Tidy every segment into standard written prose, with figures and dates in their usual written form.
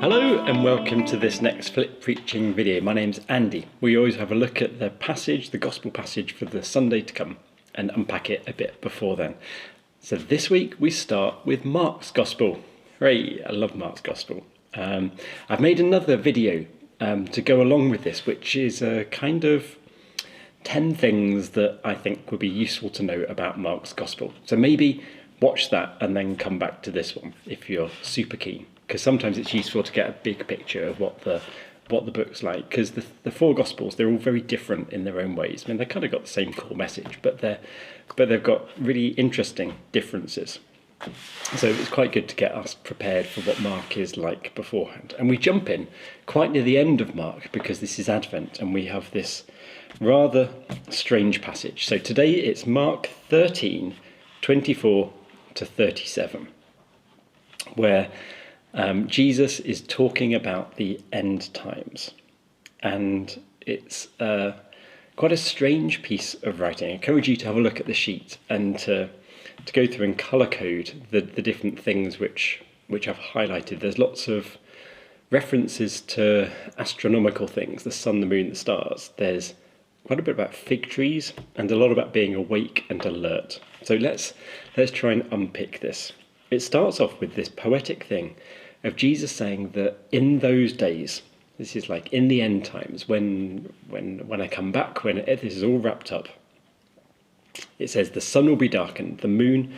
Hello and welcome to this next Flip Preaching video. My name's Andy. We always have a look at the passage, the gospel passage for the Sunday to come, and unpack it a bit before then. So this week we start with Mark's gospel. Hooray, I love Mark's gospel. I've made another video to go along with this, which is a kind of 10 things that I think would be useful to know about Mark's gospel. So maybe watch that and then come back to this one if you're super keen. Because sometimes it's useful to get a big picture of what the book's like, because the four Gospels, they're all very different in their own ways. I mean, they kind of got the same core message, but they've got really interesting differences. So it's quite good to get us prepared for what Mark is like beforehand. And we jump in quite near the end of Mark because this is Advent and we have this rather strange passage. So today it's Mark 13, 24 to 37, where Jesus is talking about the end times, and it's quite a strange piece of writing. I encourage you to have a look at the sheet and to go through and colour code the different things which I've highlighted. There's lots of references to astronomical things, the sun, the moon, the stars. There's quite a bit about fig trees and a lot about being awake and alert. So let's try and unpick this. It starts off with this poetic thing of Jesus saying that in those days, this is like in the end times, when I come back, when this is all wrapped up, it says the sun will be darkened, the moon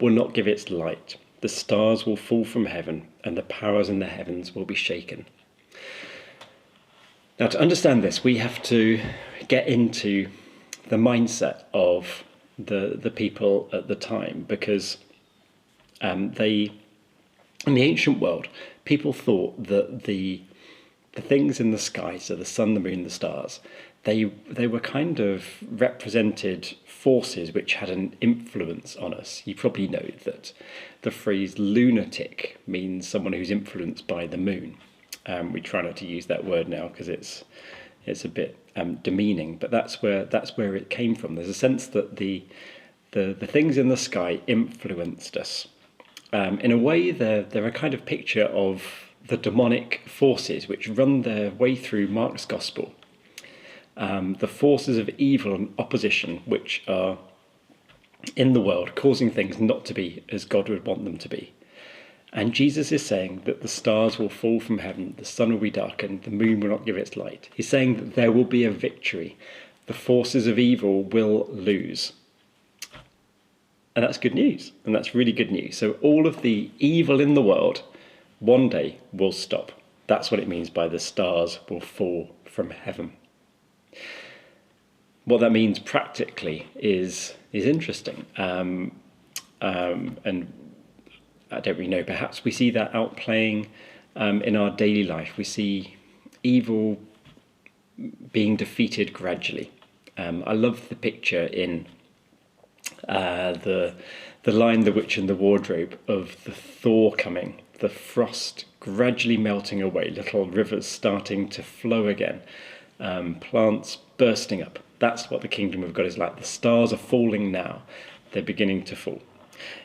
will not give its light, the stars will fall from heaven, and the powers in the heavens will be shaken. Now, to understand this, we have to get into the mindset of the people at the time, because in the ancient world, people thought that the things in the sky, so the sun, the moon, the stars, they were kind of represented forces which had an influence on us. You probably know that the phrase lunatic means someone who's influenced by the moon. We try not to use that word now because it's a bit demeaning, but that's where it came from. There's a sense that the things in the sky influenced us. In a way, they're a kind of picture of the demonic forces which run their way through Mark's Gospel. The forces of evil and opposition which are in the world, causing things not to be as God would want them to be. And Jesus is saying that the stars will fall from heaven, the sun will be darkened, the moon will not give its light. He's saying that there will be a victory. The forces of evil will lose. And that's good news, and that's really good news. So all of the evil in the world one day will stop. That's what it means by the stars will fall from heaven. What that means practically is interesting. And I don't really know, perhaps we see that outplaying in our daily life. We see evil being defeated gradually. I love the picture in the Lion, the Witch and the Wardrobe of the thaw coming, the frost gradually melting away, little rivers starting to flow again, plants bursting up. That's what the kingdom of God is like. The stars are falling now. They're beginning to fall.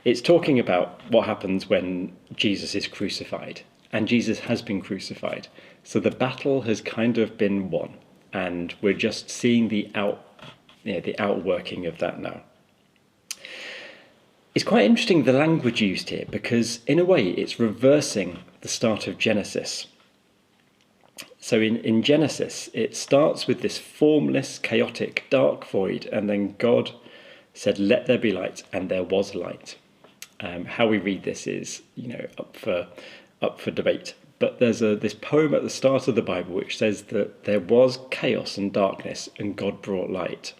It's talking about what happens when Jesus is crucified, and Jesus has been crucified. So the battle has kind of been won, and we're just seeing the outworking of that now. It's quite interesting the language used here, because in a way it's reversing the start of Genesis. So in Genesis it starts with this formless, chaotic, dark void, and then God said, "Let there be light," and there was light. How we read this is, up for debate. But there's this poem at the start of the Bible which says that there was chaos and darkness, and God brought light,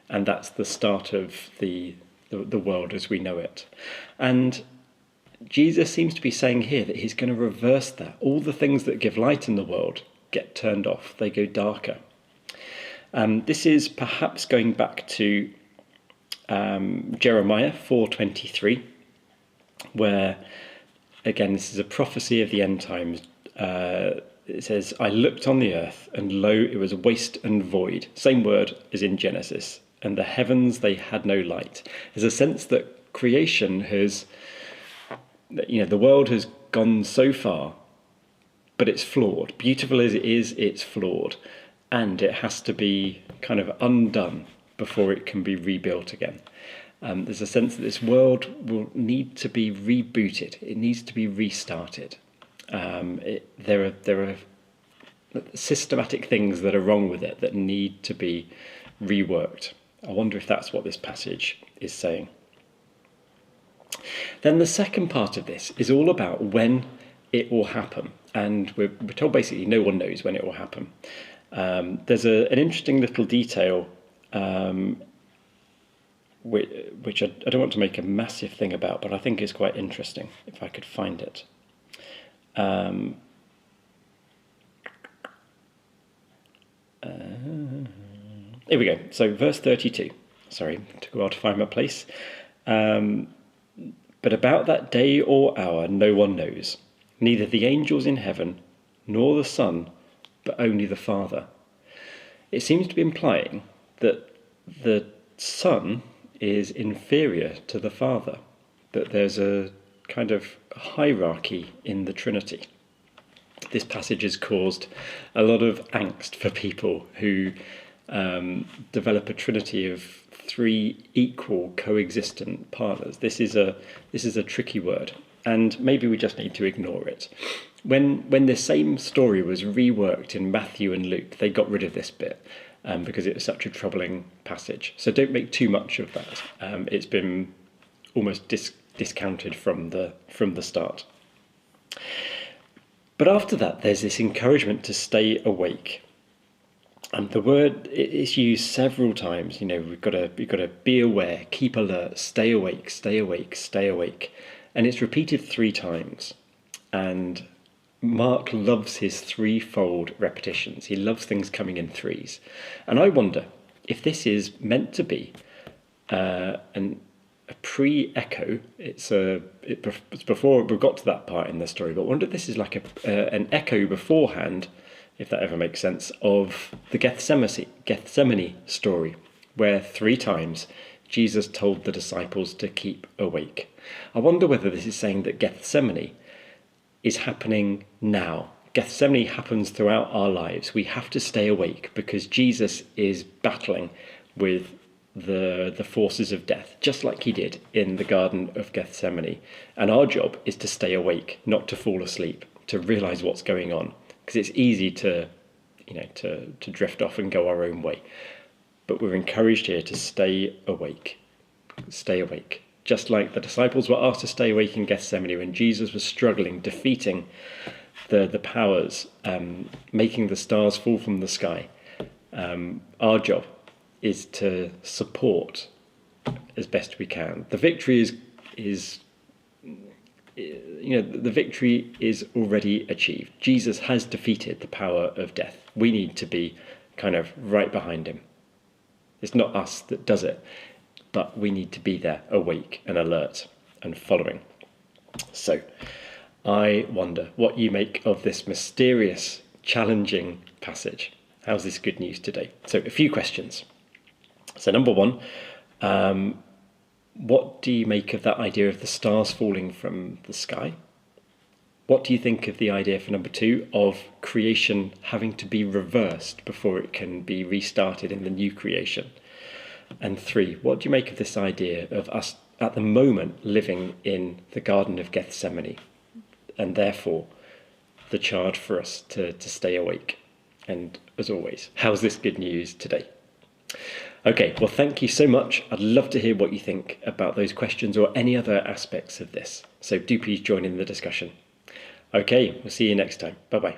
and that's the start of the world as we know it. And Jesus seems to be saying here that he's going to reverse that. All the things that give light in the world get turned off. They go darker. This is perhaps going back to Jeremiah 4:23, where, again, this is a prophecy of the end times. It says, "I looked on the earth, and lo, it was waste and void." Same word as in Genesis. "And the heavens, they had no light." There's a sense that creation has, the world has gone so far but it's flawed. Beautiful as it is, it's flawed. And it has to be kind of undone before it can be rebuilt again. There's a sense that this world will need to be rebooted. It needs to be restarted. There are systematic things that are wrong with it that need to be reworked. I wonder if that's what this passage is saying. Then the second part of this is all about when it will happen. And we're told basically no one knows when it will happen. There's an interesting little detail which I don't want to make a massive thing about, but I think is quite interesting, if I could find it. Here we go. So verse 32. Sorry, it took a while to find my place. But about that day or hour no one knows, neither the angels in heaven, nor the Son, but only the Father. It seems to be implying that the Son is inferior to the Father, that there's a kind of hierarchy in the Trinity. This passage has caused a lot of angst for people who develop a trinity of three equal coexistent partners. This is a tricky word, and maybe we just need to ignore it. When the same story was reworked in Matthew and Luke, they got rid of this bit because it was such a troubling passage. So don't make too much of that. It's been almost discounted from the start. But after that, there's this encouragement to stay awake. And the word is used several times. You know, we've got to be aware, keep alert, stay awake, stay awake, stay awake. And it's repeated 3 times. And Mark loves his threefold repetitions. He loves things coming in threes. And I wonder if this is meant to be a pre-echo. It's before we got to that part in the story, but I wonder if this is like an echo beforehand, if that ever makes sense, of the Gethsemane story, where 3 times Jesus told the disciples to keep awake. I wonder whether this is saying that Gethsemane is happening now. Gethsemane happens throughout our lives. We have to stay awake because Jesus is battling with the forces of death, just like he did in the Garden of Gethsemane. And our job is to stay awake, not to fall asleep, to realise what's going on. Because it's easy to drift off and go our own way. But we're encouraged here to stay awake. Stay awake. Just like the disciples were asked to stay awake in Gethsemane when Jesus was struggling, defeating the powers, making the stars fall from the sky. Our job is to support as best we can. The victory is the victory is already achieved. Jesus has defeated the power of death. We need to be kind of right behind him. It's not us that does it, but we need to be there, awake and alert and following. So I wonder what you make of this mysterious, challenging passage. How's this good news today? So a few questions. So number 1, what do you make of that idea of the stars falling from the sky? What do you think of the idea for number 2 of creation having to be reversed before it can be restarted in the new creation? And 3, what do you make of this idea of us at the moment living in the Garden of Gethsemane, and therefore the charge for us to stay awake? And as always, how's this good news today? Okay, well, thank you so much. I'd love to hear what you think about those questions or any other aspects of this. So do please join in the discussion. Okay, we'll see you next time. Bye-bye.